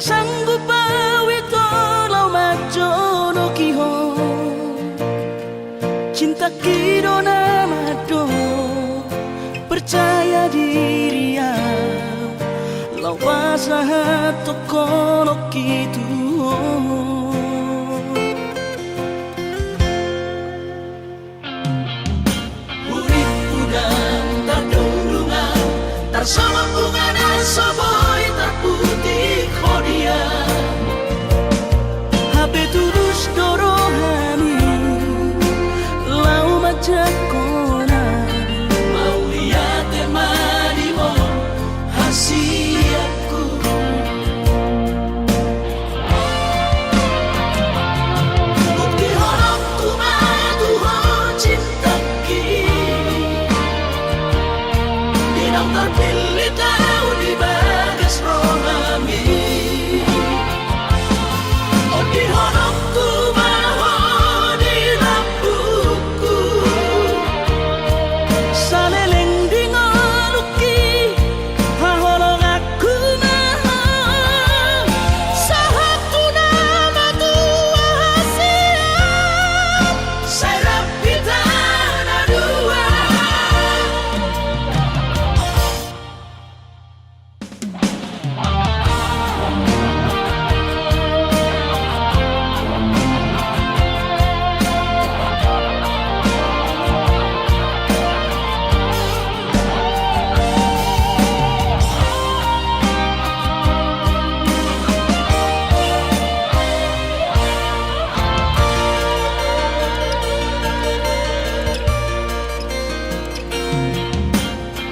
Yang sanggup awito lau majono kiho cinta kidona mado percaya diri ya lau pasahat tokono kitu urip udang terdundungan tersama bunga dan soboy terputih kodia HP tulus dorohani lau macam kona mau lihat temanimu hasiatku bukti horok tumatuho cinta kini dinam terpilih tahu di bagas rohami oh di horok tumaho di lampuku saleleng di ngoluki haholong aku naha sahatu nama tua hasiat serap kita dua.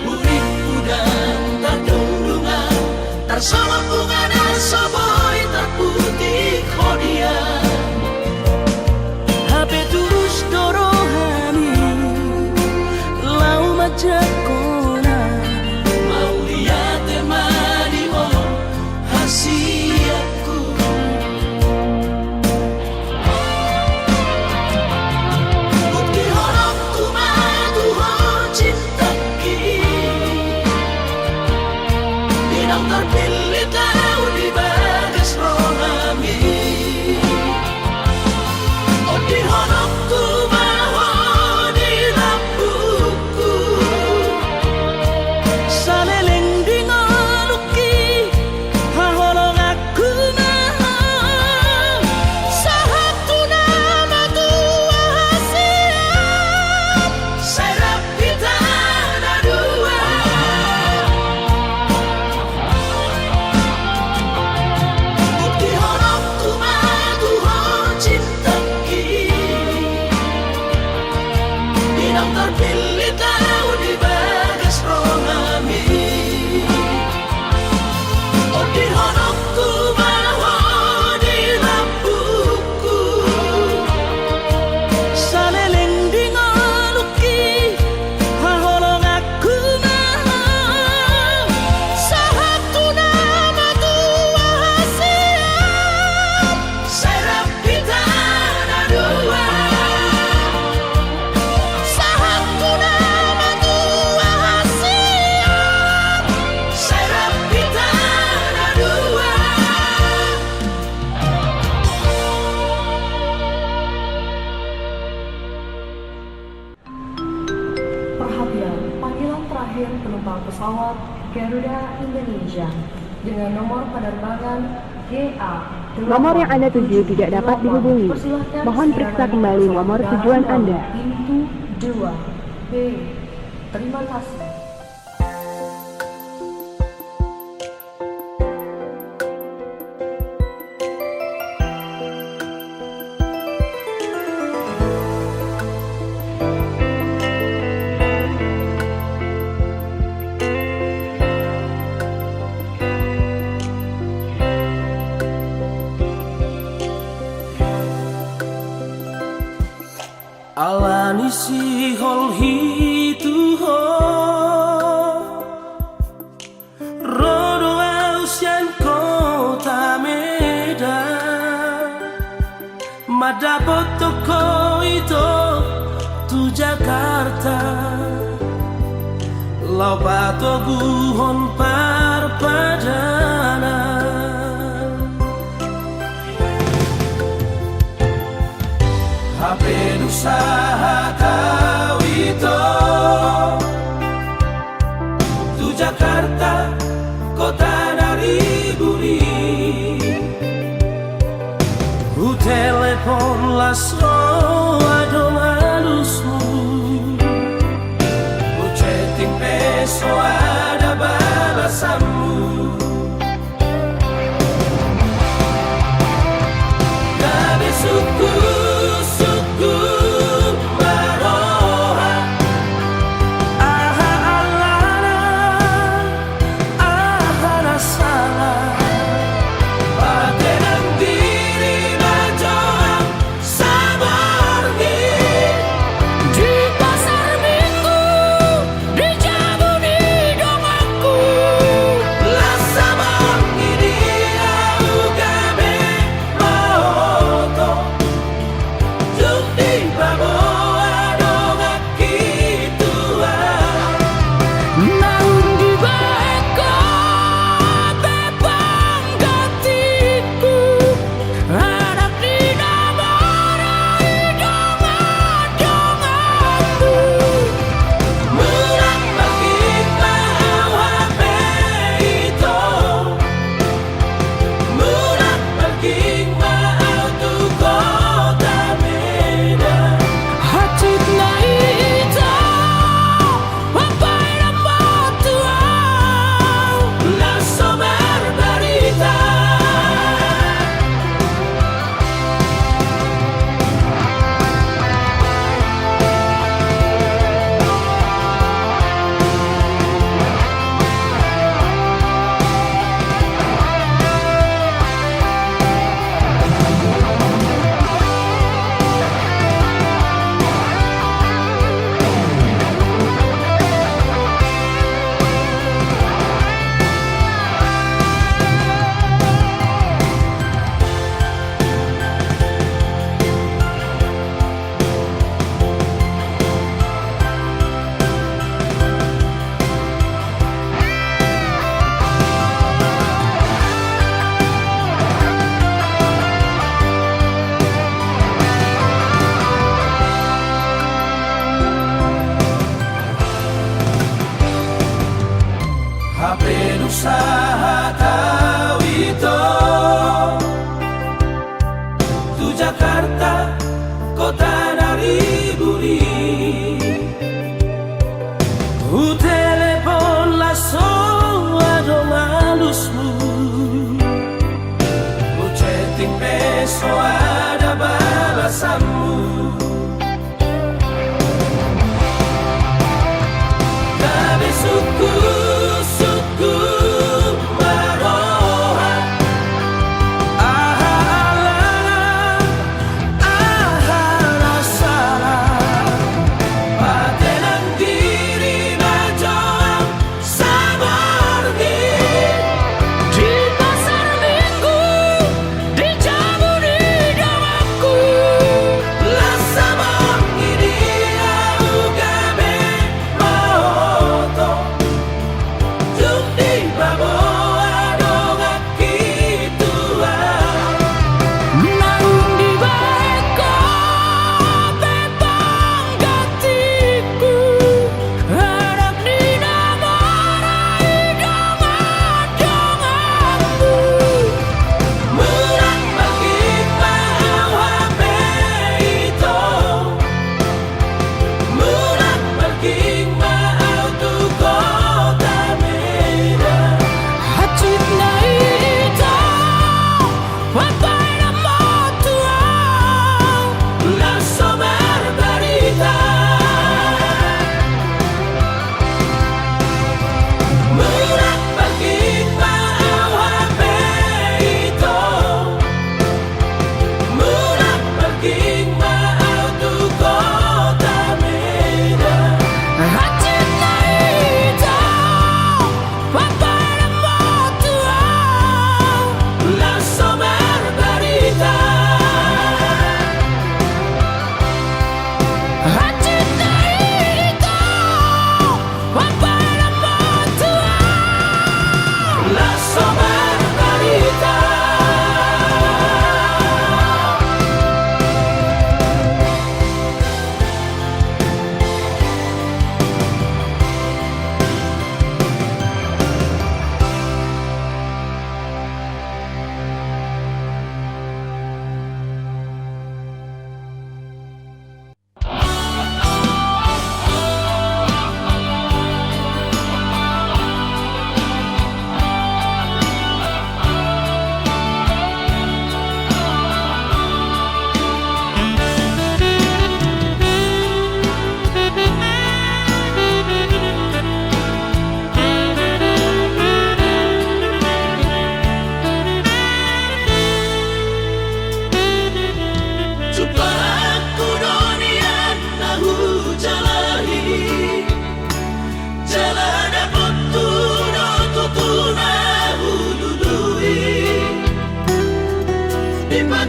Urip udang terdundungan tersama bunga dan soboy terputih kodia HP terus dorohani lau macam kona mau lihat temanimu hasiatku bukti horok tumatuho cinta kini dinam terpilih tahu di bagas rohami oh di horok tumaho di lampuku saleleng di ngoluki haholong aku naha sahatu nama tua hasiat serap kita dua. Bukti horok tumatuho cinta kini dinam terpilih tahu di bagas rohami oh di horok tumaho di lampuku saleleng di ngoluki haholong aku naha sahatu nama tua hasiat serap kita dua. Sahatu nama tua hasiat serap kita dua. Perhatian, panggilan terakhir penumpang pesawat Garuda Indonesia dengan nomor penerbangan GA. Nomor yang Anda tuju tidak dapat dihubungi. Mohon periksa kembali nomor tujuan Anda. Pintu 2B. Terima kasih. Alani si hol hitu ho rodo ausian kota Medan madapot toko itu tu Jakarta lau pato buhon parpadanan asro ado malusmu ku chatting peso ada balasanmu Gabe suku suku maroha aha alana aha rasala Patenang diri bajoang sama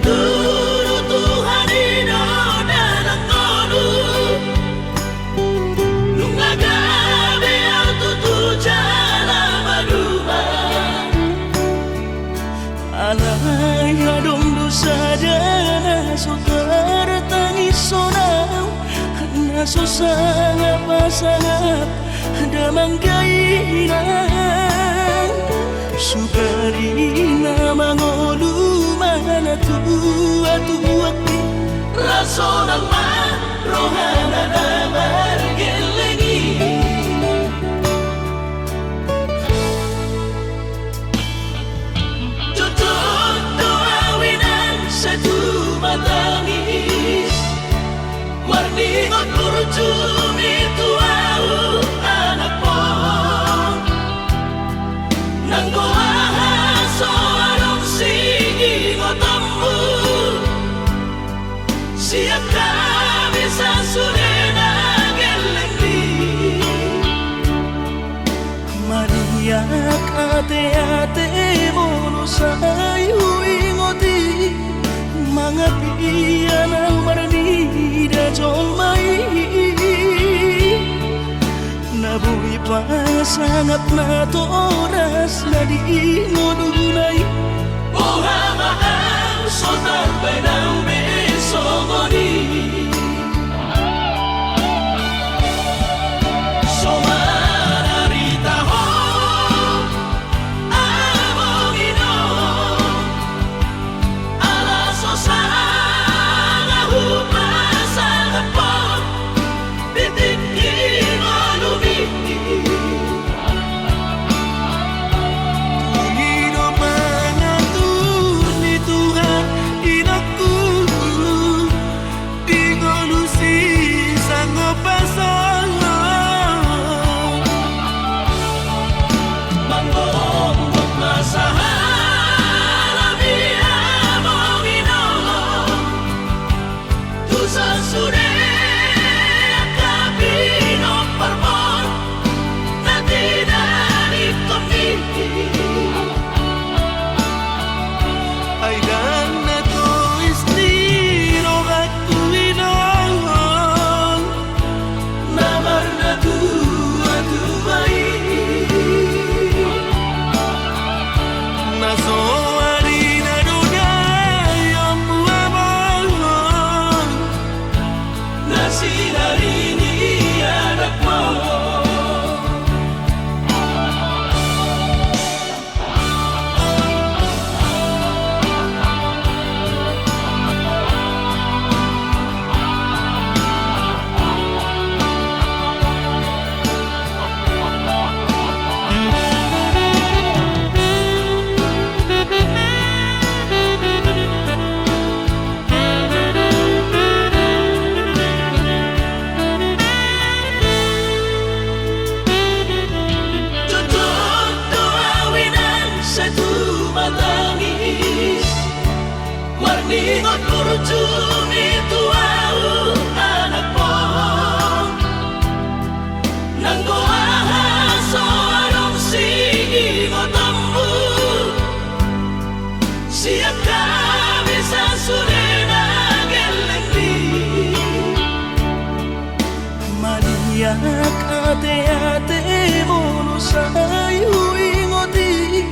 turu Tuhan ino dalam konu lungaga beal tutu jalan maduma alay adong dosa dana sotar tangis sonau naso sangat pasangat damang kainan sugarina mangolu mana tua tuakti raso ng rohana na margelengi tutup doawinan sa tumatangis warningot kurjumi tuau anak mo nang goahaso anong sige ngotammu siap kami sa surena gelengdi Maria ate-ate mono sayu ingoti mga piyan ang maranida jolmai nabuhi pa sangat na to oras na di ngununay Ohama ang sotar ng beso ngoni Somararita ho among ino alaso sa ngahupa sa hapon titikin o lumiti Pangino mangatur ni Tuhan inaku di ngolusi sang pasangan Manggong masahan Nabi among ino Tusa sure Kabino parmon Na tinari komiti Ay dan na to istiro aku inahon Namar na tua-tuai Naso harina dunay ang buwamon Nasinari ni anak mo Tutup doawinan sa tumatangis Warningot kurjumi tuau anak mo Nang goahaso anong sige ngotammu Siap kami sa surena gelengdi Maria ate-ate mono sayu ingoti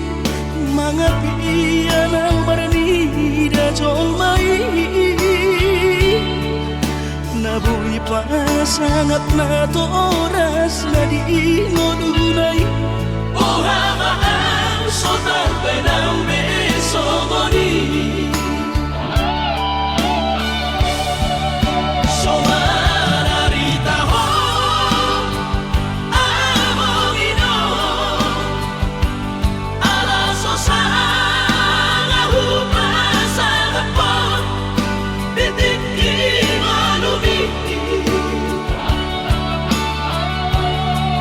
mga piyan ang maranida jolmai nabuhi pa sangat na to oras na di ngununay Ohama ang sotar ng beso ngoni Somararita ho among ino alaso sa ngahupa sa hapon titikin o lumiti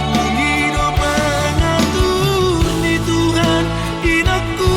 Pangino mangatur ni Tuhan inaku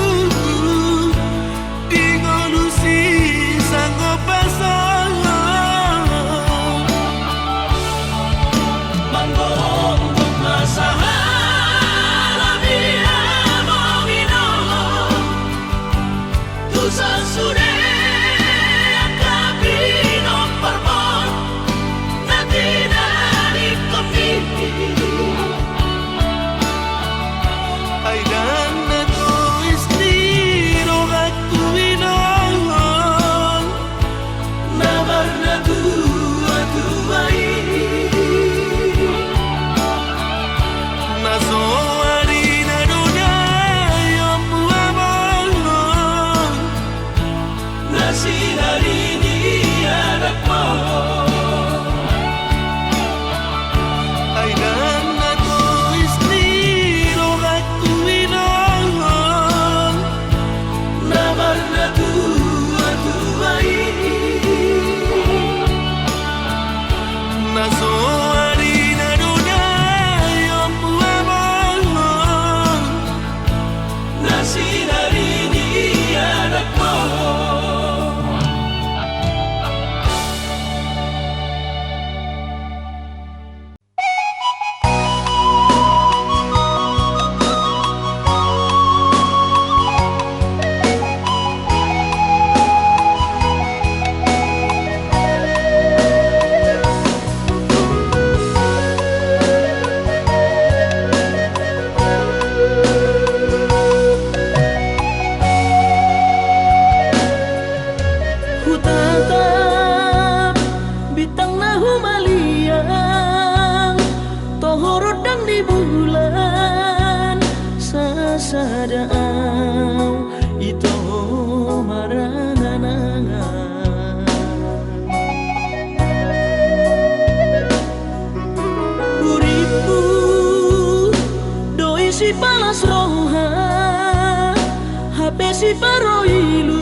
si paroilu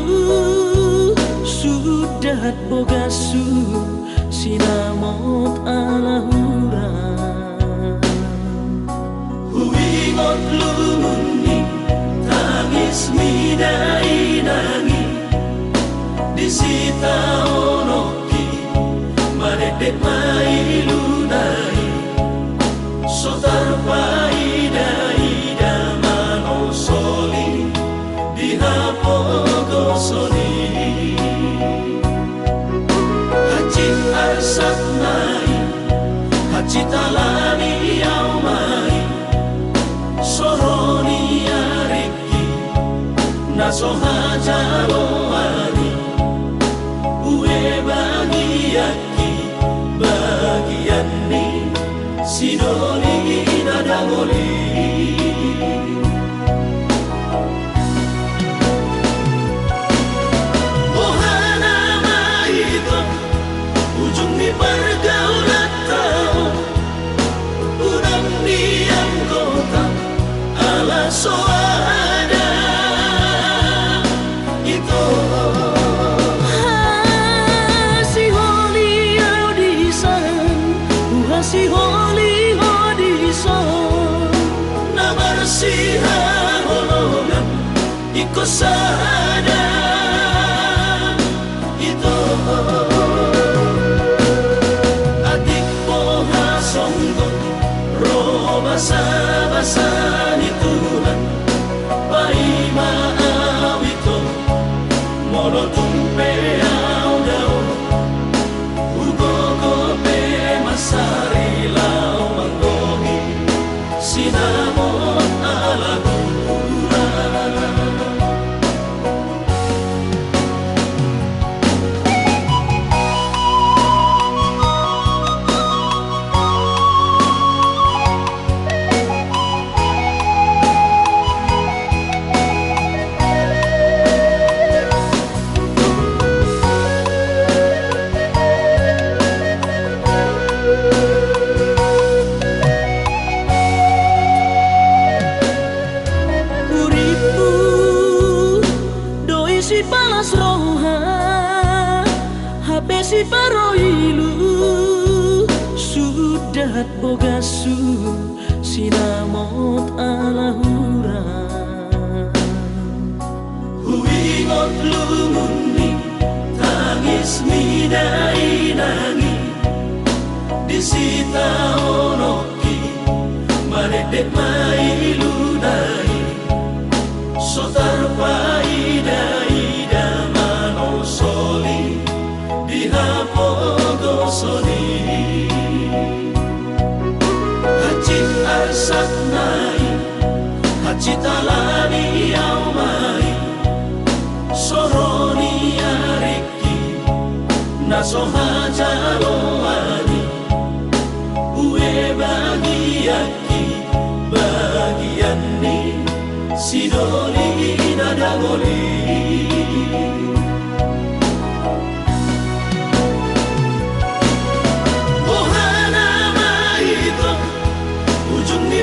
sudah bogasu sinamot alahura huingot lumuni tangis midai nangi disita onoki madedek mailu nai sotar paida ida mano soli dihapogo soli hacit arsat mai hacit alani au mai soroni ariki nasoha jalo ani uwe bagiaki bagian ni sidoli nadangoli ohana maito ujung ni pergaulan tau udang diam kota ala soada itu si holi audisan si holi siha holongan iko sada itu adik poha songgo ro basa basa ni Tuhan pai maawito mono tumpe au dao ugo go pe masari lau manggohi sinamot si palas roha habe si paroilu sudah bogasu sinamot alahura huingot lumuni tangis midai nangi disita onoki madedek mailu nai sotar paida soli dihapogo soli hacit arsat nai hacit alani au mai soroni ariki nasoha jalo ani uwe bagiaki bagian ni sidoli nadangoli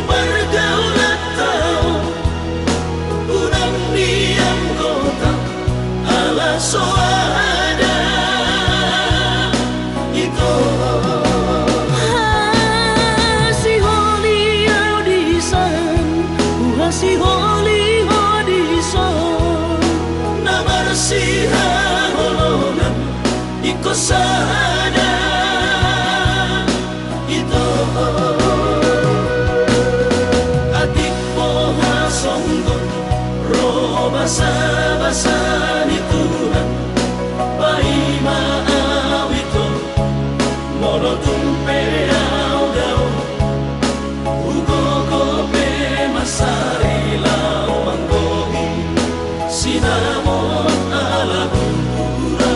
pergaulan tau udang diam kota ala soada itu si holi audisan si holi audisan namar siha holongan iko sada itu basa basa ni Tuhan pai maawito mono tumpe au dao ugo go pe masari lau manggohi sinamot alahura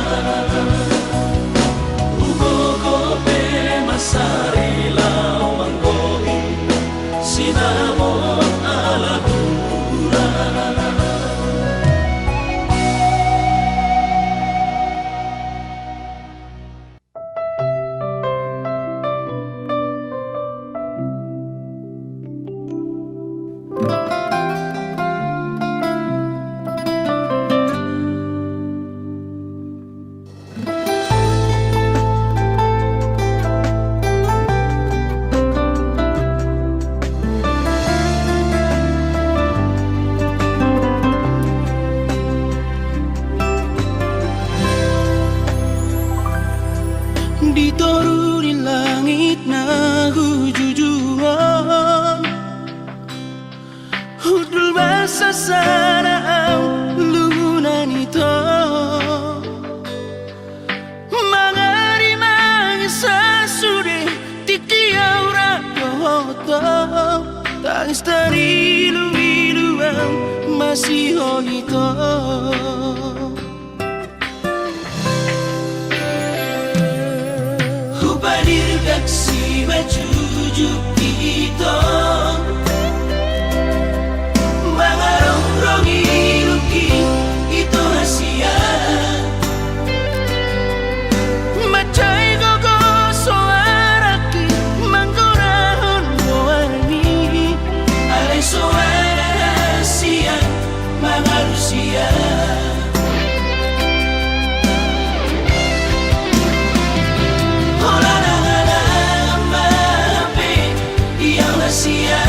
sana ang lumunan ito. Mga rimang isasuri tikiyaw rakoto. Tangis dari ilu-ilu ang masiho ito. Hubalir gaksi majujuk ito. Mga rongrong iluki ito hasia. Macay gogo soaraki manggurahon moani. Alay soara hasia mga Rusia. Hola na nga lang mape iyang hasia.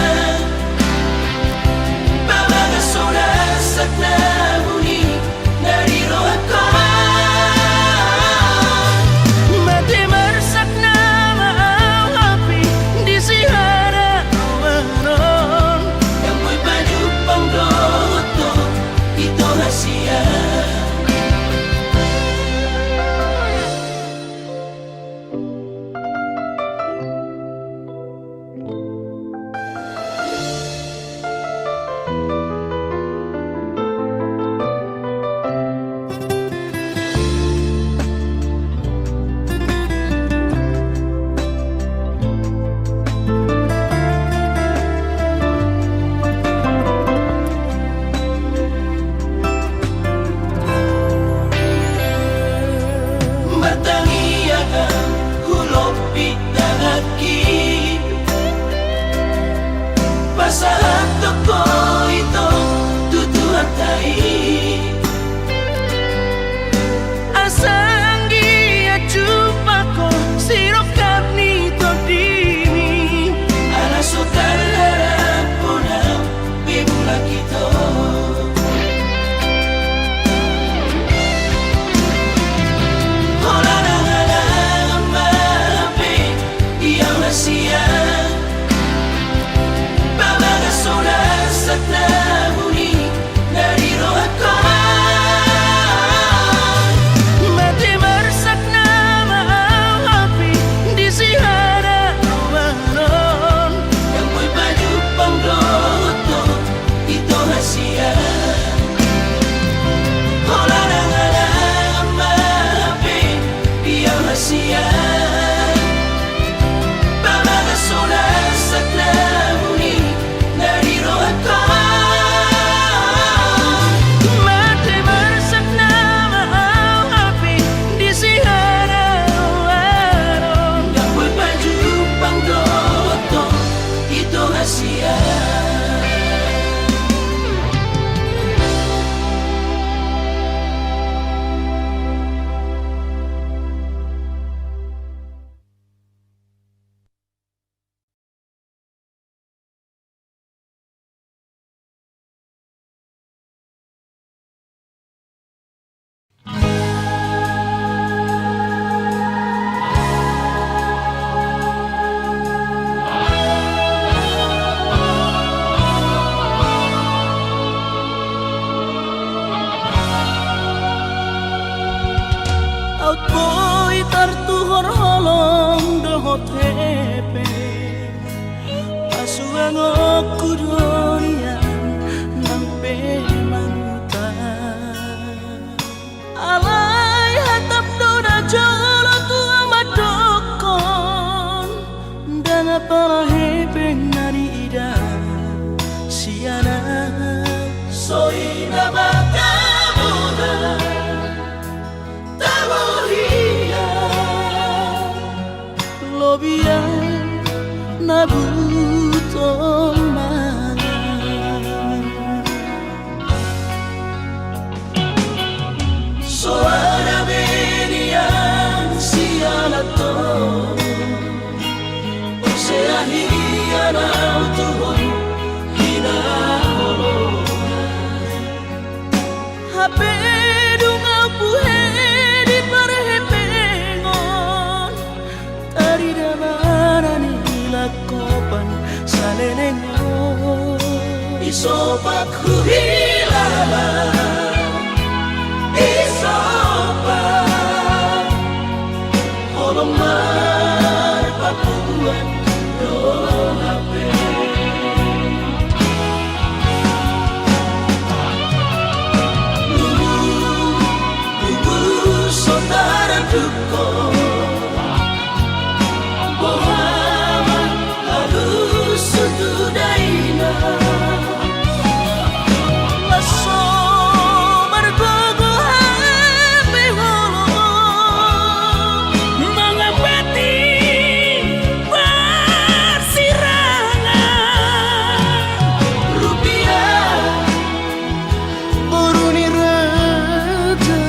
Pasahat ko ito tutuhatay. Asang giajupa ko sirokap nito dimi. Alasokal harap ko na bimulak ito. Hola na nga lang mape iyang nasiya. At nahuli, nariro ako. Matimarsak na maawapi, di sihara awaron. Yang mo'y palupang loto, ito hasia. Hola na nga lang mapi, iyang hasia. Pamagasulas at nahuli, nariro ako. Matimarsak na maawapi, di sihara awaron. Yang mo'y palupang loto, ito hasia. Ako'y tartuhor holong dohot hepe. Asuang aku donian nampe mangutan. Alay hatap dona jolo tua madokon. Dan apalah hepe nari ida siana. Soina matamuda Lobia nabuto mana. Soara benian sialato Osea hiana utuhon hina holona. Hape dunga puhe di parhepengon. Tari damana ni lakopan salenengo. Isopak huhilala Isopak Holomar papuan doang hape Saudara duko Bohama halus sududaina Laso margogo hape holo Mengabati persirangan Rupiah Boruni raja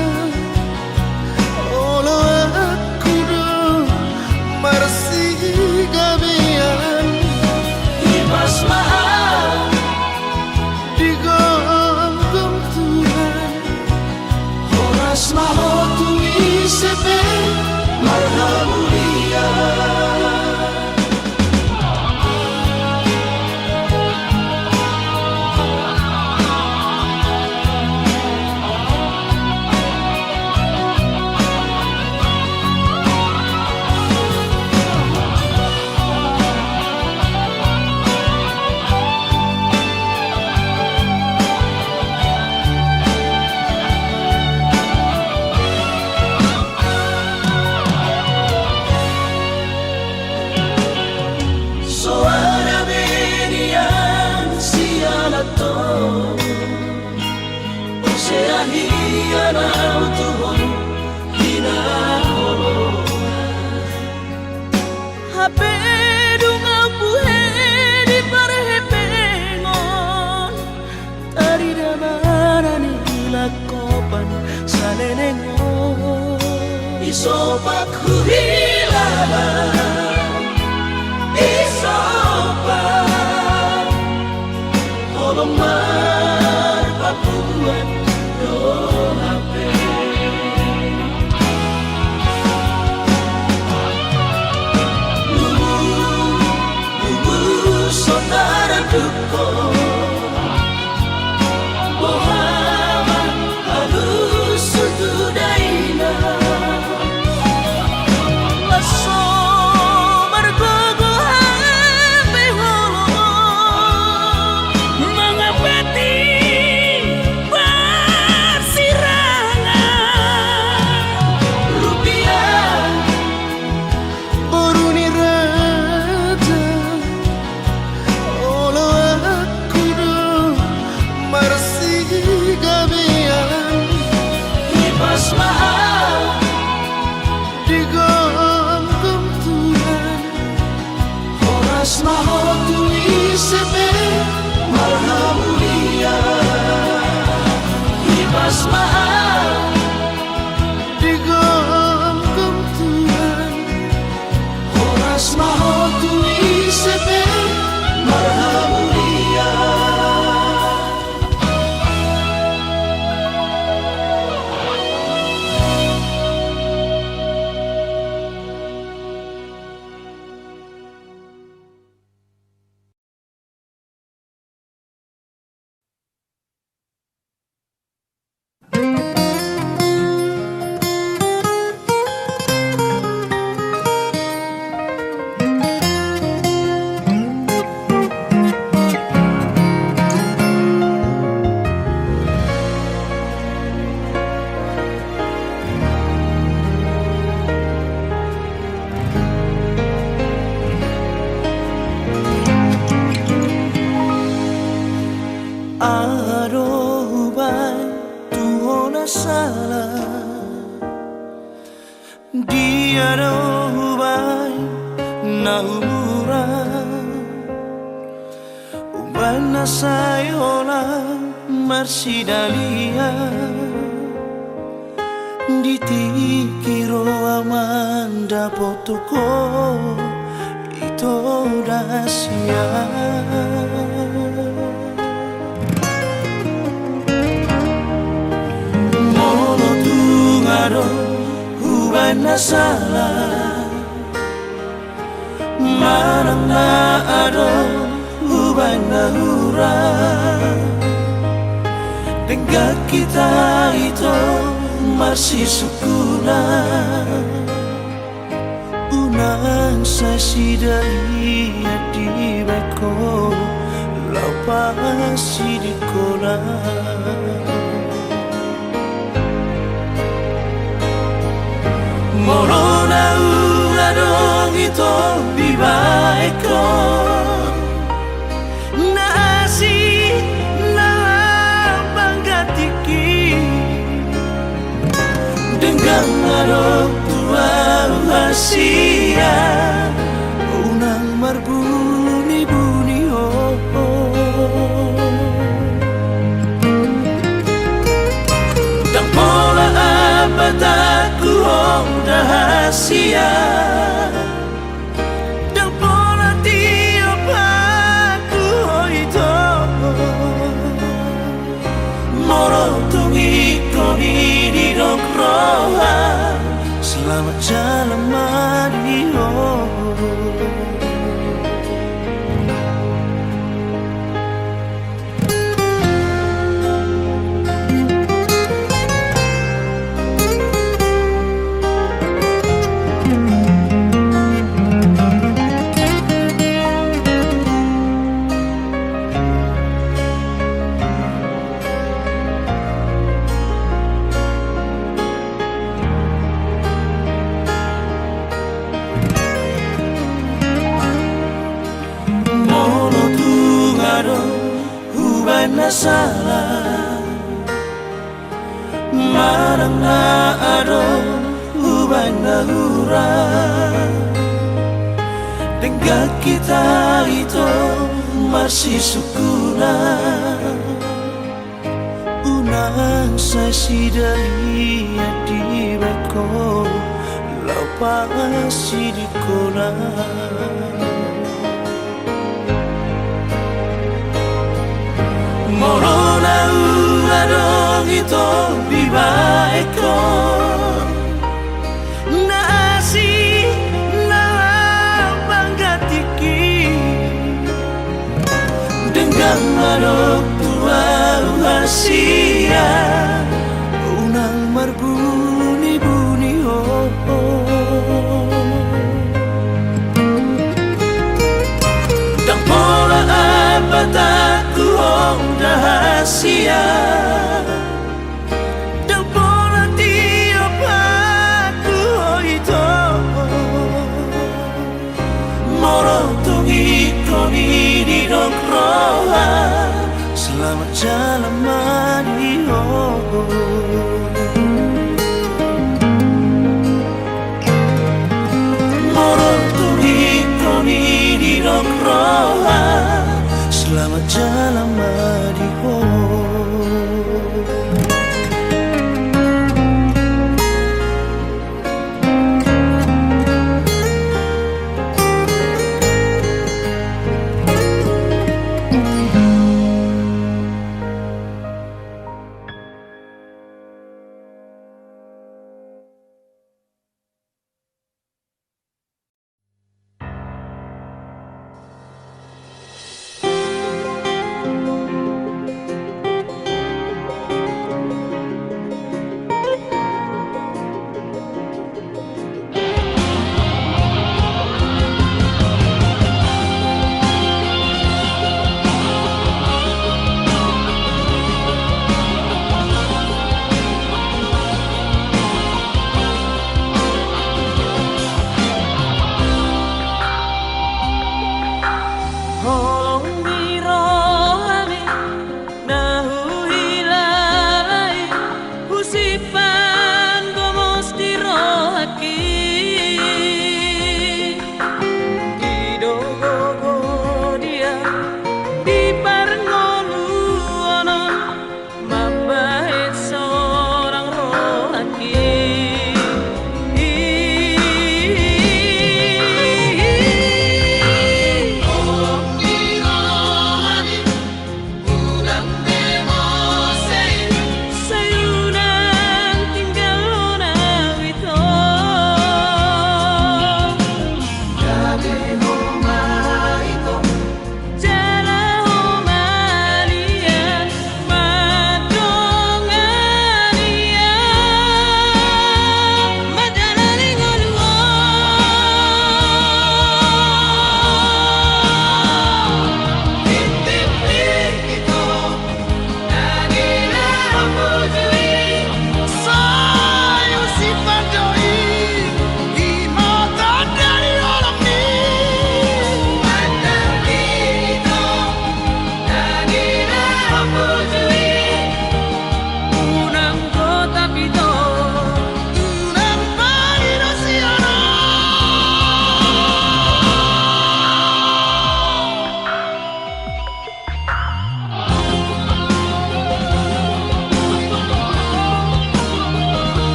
Isopak huhilala Isopak Holomar papuan doang hape Lubu saudara duko Bohama halus sududaina Laso margogo hape holo Mengabati persirangan Rupiah Boruni raja Olo aku do marsi gabian Ibas maaf Digantang Tuhan Horas mahotu isepe marhamulia Ibas maaf Digantang Tuhan Horas mahotu isepe marhamulia Arohubay tuhona salah Dia rohubay nahura Uban nasayola marsidalia Ditikiro amanda potuko Ito dasia Huban na salah Marang na ado Huban na hura Tinggal kita itu masih sekulah unang sa sidali di beko lapas di kola morona uladong itu bibaiko nasi na banggatiki dengan arok Asia unang marbuni-buni dan pola abad aku rahasia dan pola tiap aku itu morotungi koni di dokroha selamat jalan Mario. Salah marang na ado uban na hura dengan kita itu masih sukuna unang sa sidali di beko lapas di kola morona uladong itu bibaiko nasi na banggatiki dengan arok tua Asia unang marbuni-buni dan pola abad aku rahasia dan pola tiap aku itu morotungi koni di dokroha selamat jalan Mario. Morotungi koni di dokroha selamat jalan Mario.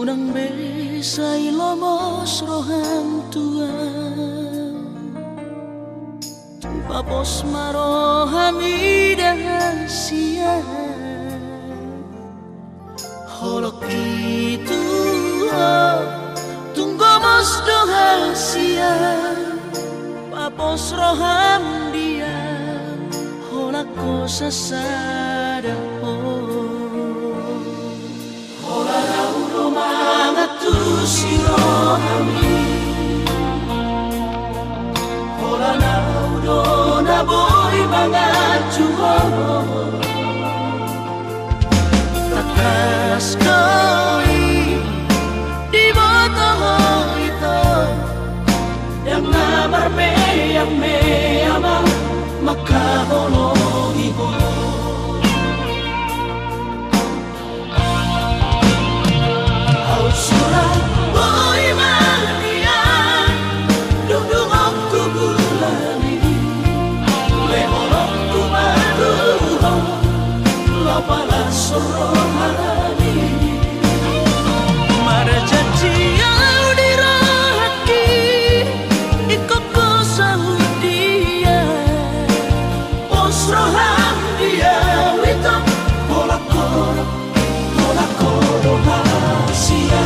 Unang besa'y lomos roham tua Papos marohami dahasia Holok itu tunggomos dohasia Papos roham dia Holak ko sasada Hola naudo mga tusirohami Hola naudo na boy mga tuho Takas koi di boto ito Yang namarme yang meyama makahonohi ko Surat boy mania Dudung aku bulani Lehorok ku maduho Lapala sorohani Marajati au dirahaki Ikoko sahudia Osroham dia Witok Polakoro Polakoro hasia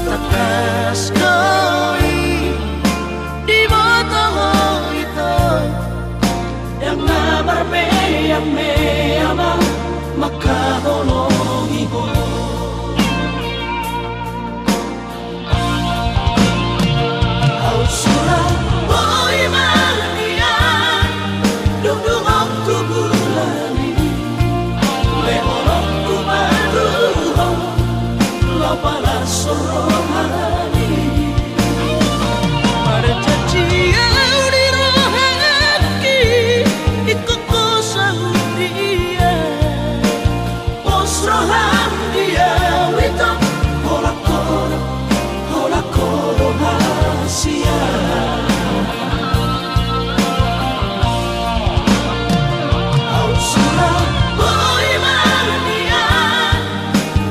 Takas koi di boto ito Yang namarme yang meyama makahonohi ko Au surat boy mania Dudung aku bulani Lehorok ku maduho Lapala sorohani Marajati au dirahaki Ikoko sahudia Osroham dia Witok Holakoro Holakoro hasia Au surat boy mania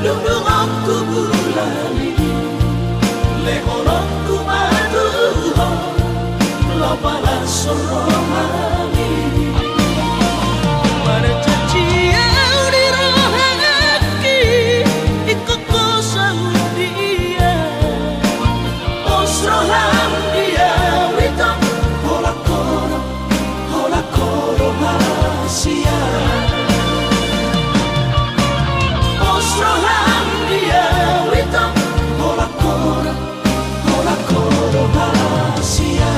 Dudung aku bulani Lehorok ku maduho Lapala sorohani Marajati au dirahaki Ikoko sahudia Osroham dia Witok Holakoro Holakoro hasia Osroham dia Witok Holakoro Holakoro hasia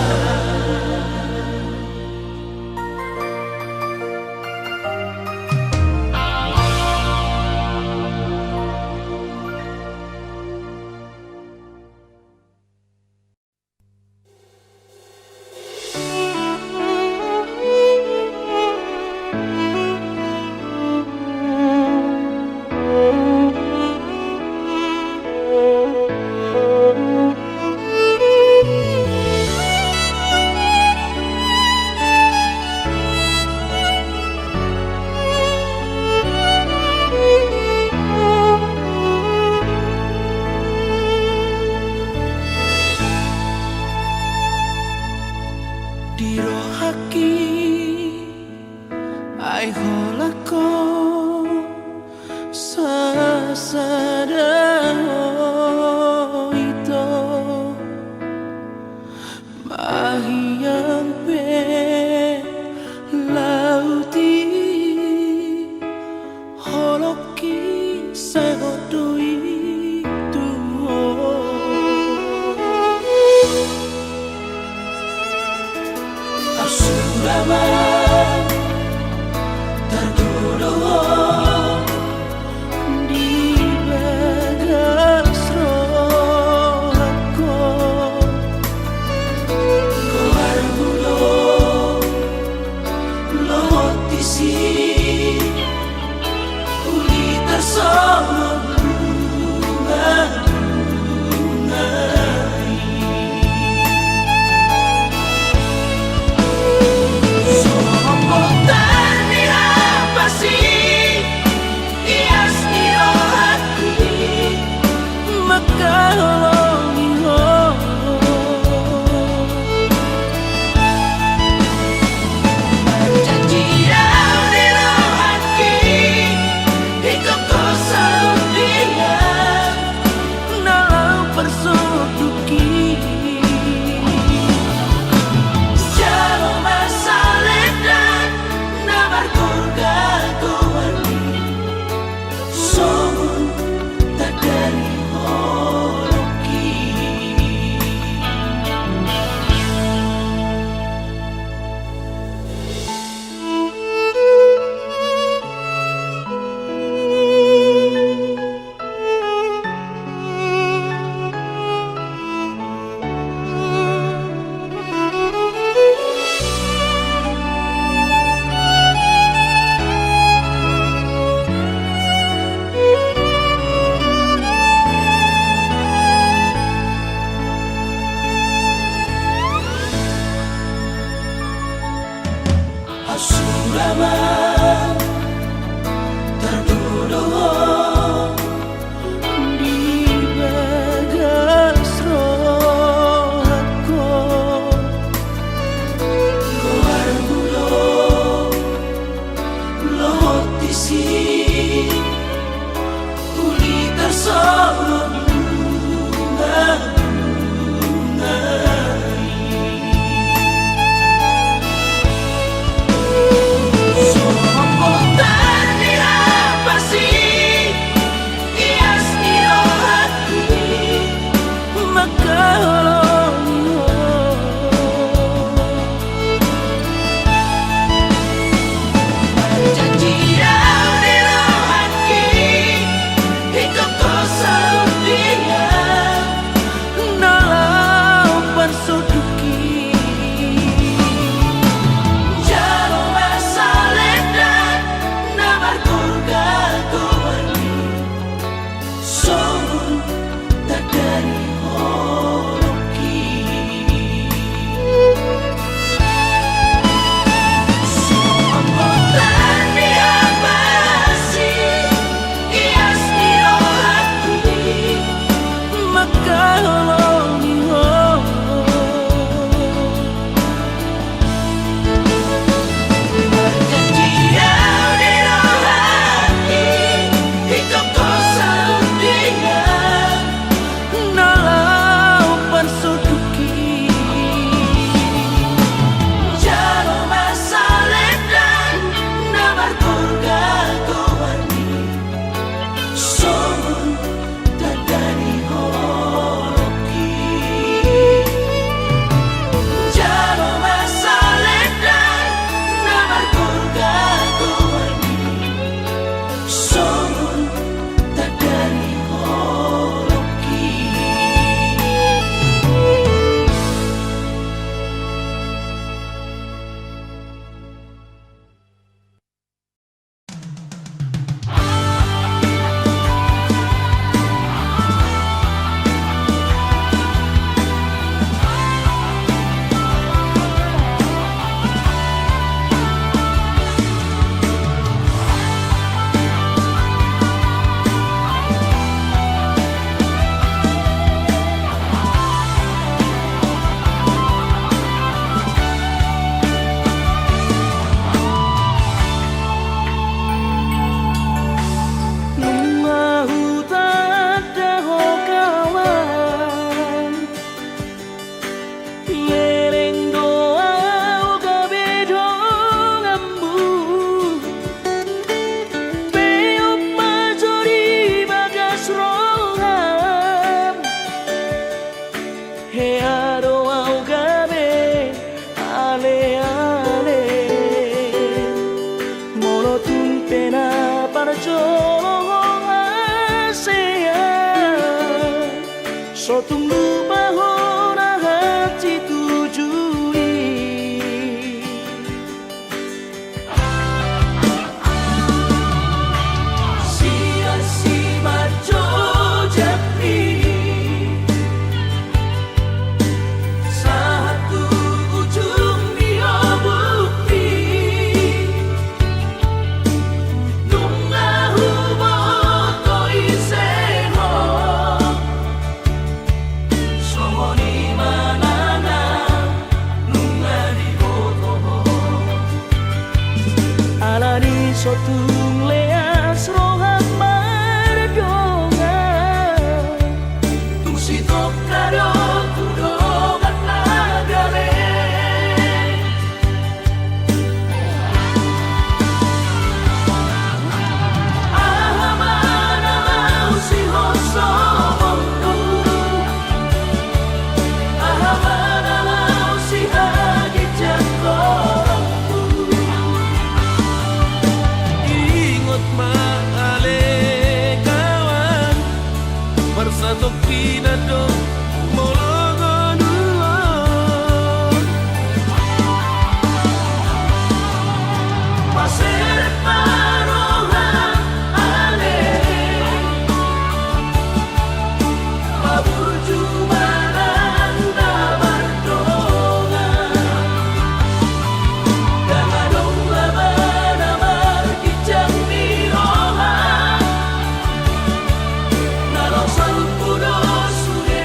Suraman tertuduh di bagas rohatku keluar bulu lohot isi kulit tersorot Satok pinado mologonuan Pasir parongan aneh Mabuju mananda bardongan Dangadong laban amar kijang mirohan Nalong sarut puno suge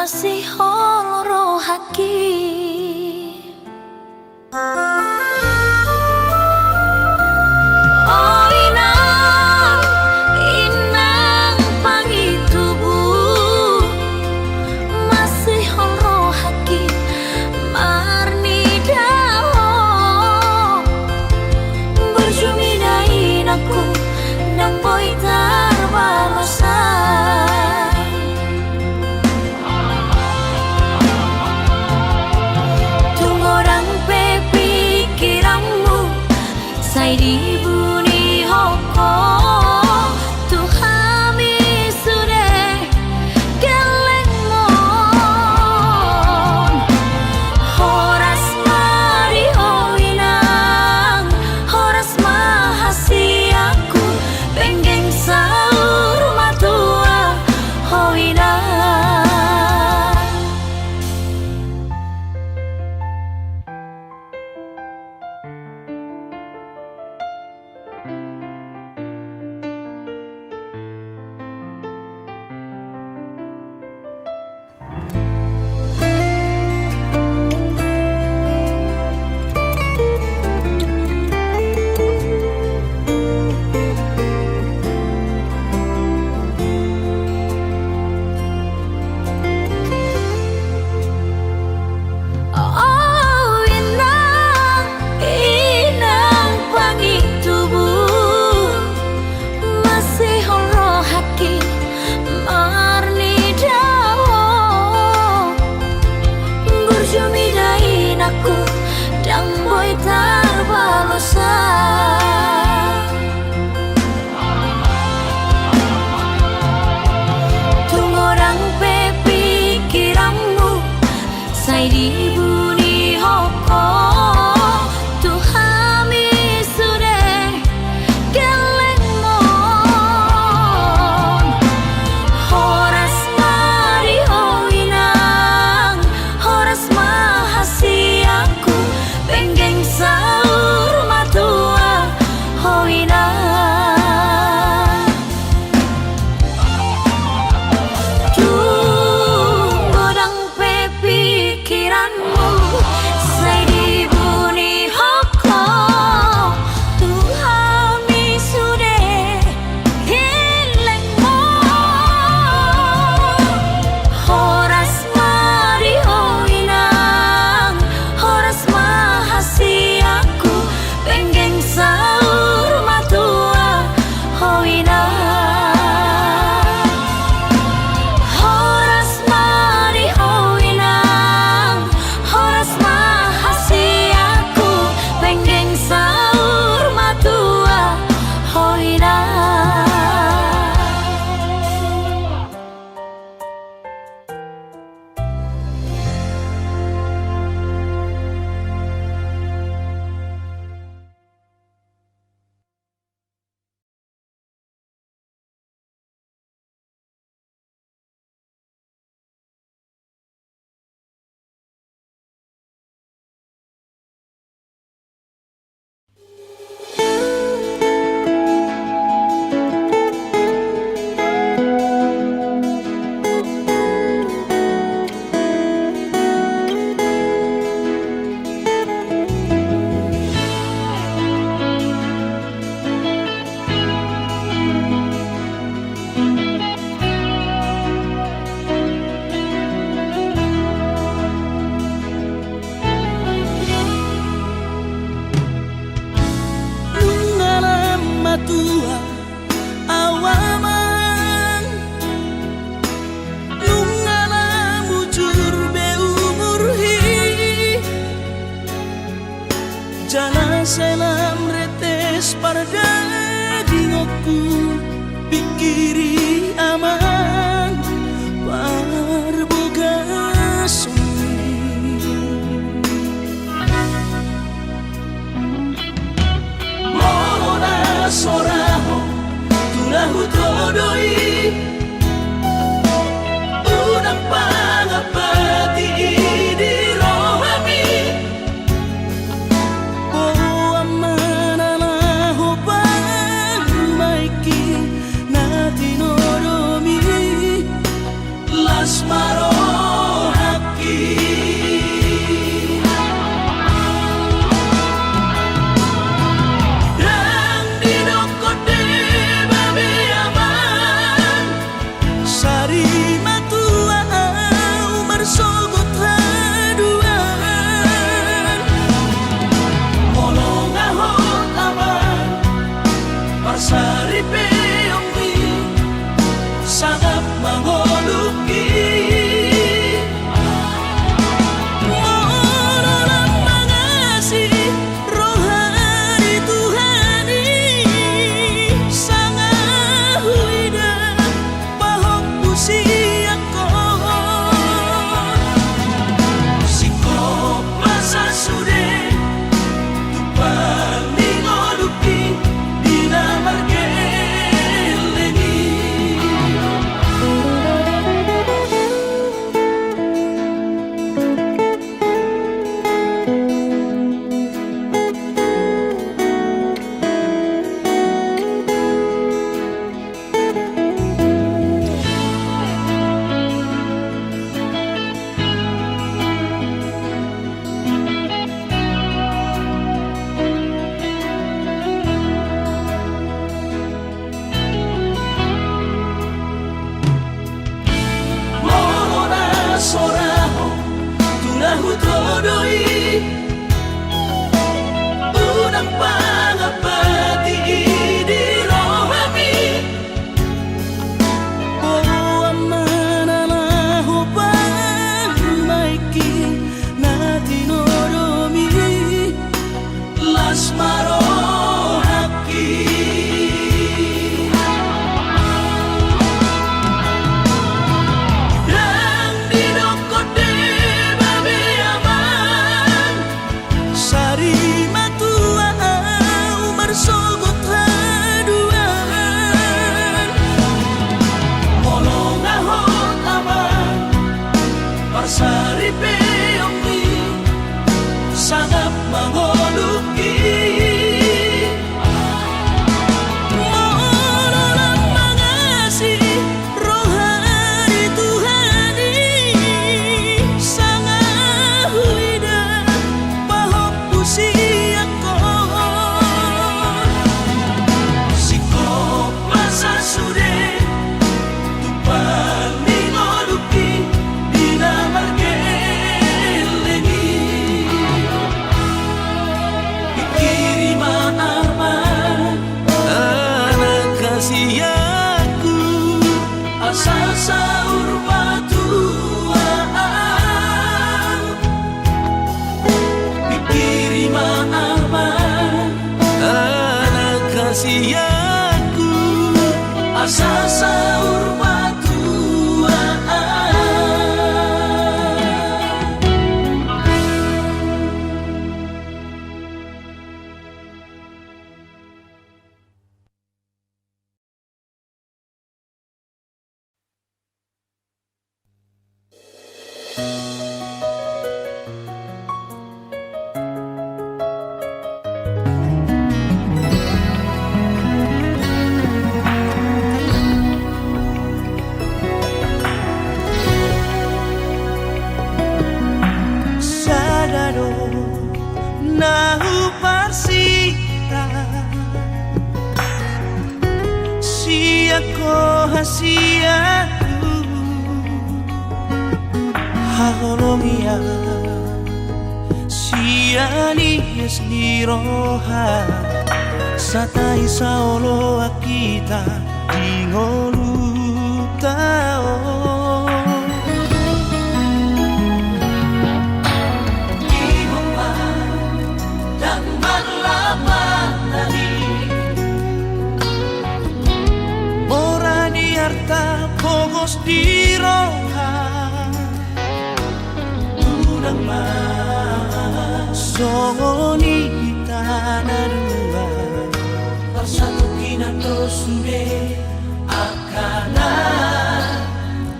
masih holoro haki. Oh inang, inang pangi tubuh masih holoro haki marni dao berjuminain aku nang boy tarbalosan. Sai di buni hoko tu hami sude geleng mon horas mari hoinang horas mahasi aku penggeng saur matua hoinang. Sai di buni hoko tu hami sude geleng mon horas mari hoinang horas mahasi aku penggeng saur matua hoinang. Pikiranmu kiri aman parboga sumi Morona soraho tulahu todoi unang pangapati di rohami oh amananaho pangmaiki natinoromi las marohaki dan dinokote babe aman sari matua umar sogot haduan molong ahot aman parsari peongmi sangat mangoluki Morolang mangasi rohani Tuhani sangat huida pahok pusiako sikop masa sude tupang ningoluki dinamargeleni Morona soraho tulahu todoi unang pangapati di rohami oh amananaho pangmaiki natinoromi las marohaki dan dinokote babe aman sari matua umar sogot haduan molong ahot aman parsari peongmi sangat mangoluki Morolang mangasi rohani Tuhani sangat huida pahok pusiako sikop masa sude tupang ningoluki dinamargeleni Ikirima aman anak kasihku asal saur batuaan Ikirima aman anak kasihku asal saur batuaan Sadaro nahu parsira siako hasiaku haholomia siani esliroha satai saolo akita dingolu tao Orang Songoni tanah dua bersatu kinato sude akana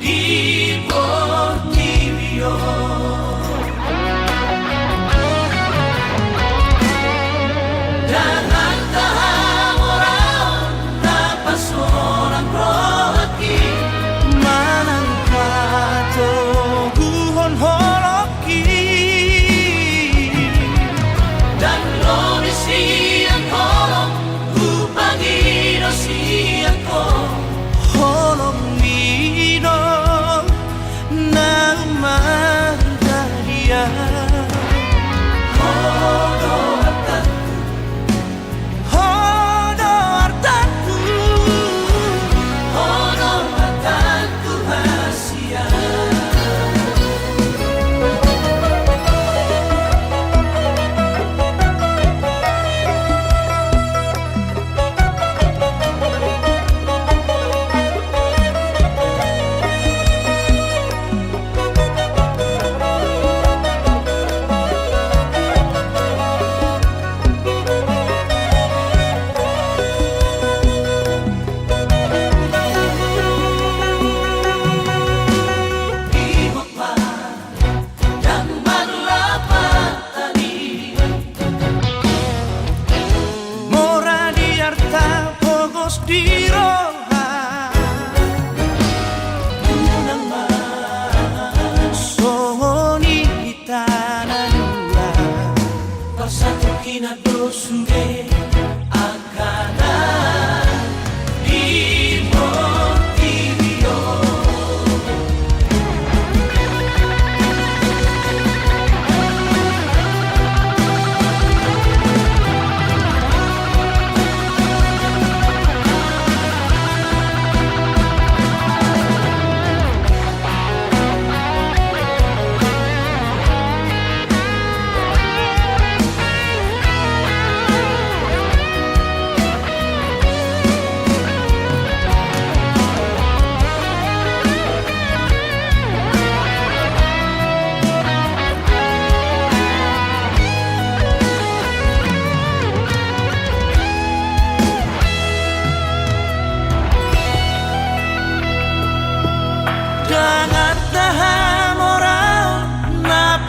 di Portivio. Jangan tahan orang dapat seorang rohaki manang pato guhon holoki dan loni siang holong upagi no siang ko holong mino nama dia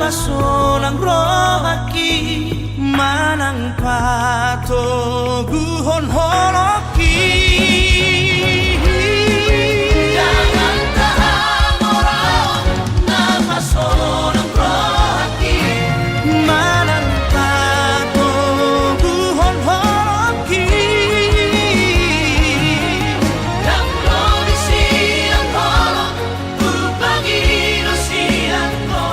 Solang rohaki manang pato guhon holoki jangan tahan orang nama solang rohaki manang pato guhon holoki dan lo di siang holong upagi no siang ko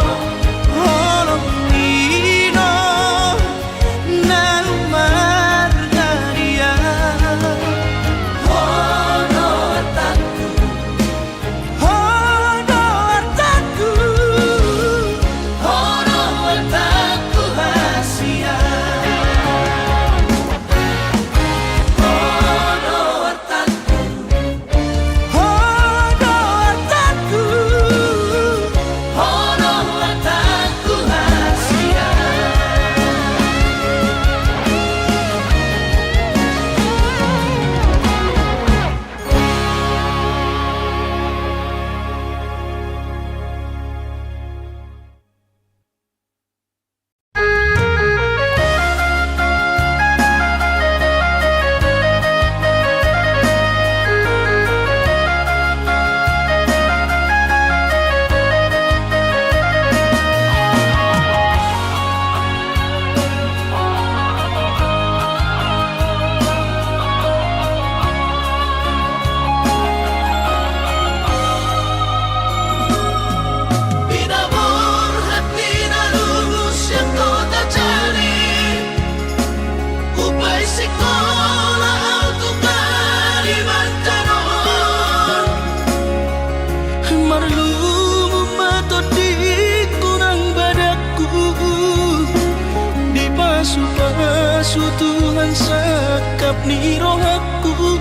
Tuhan sekap ni rohaku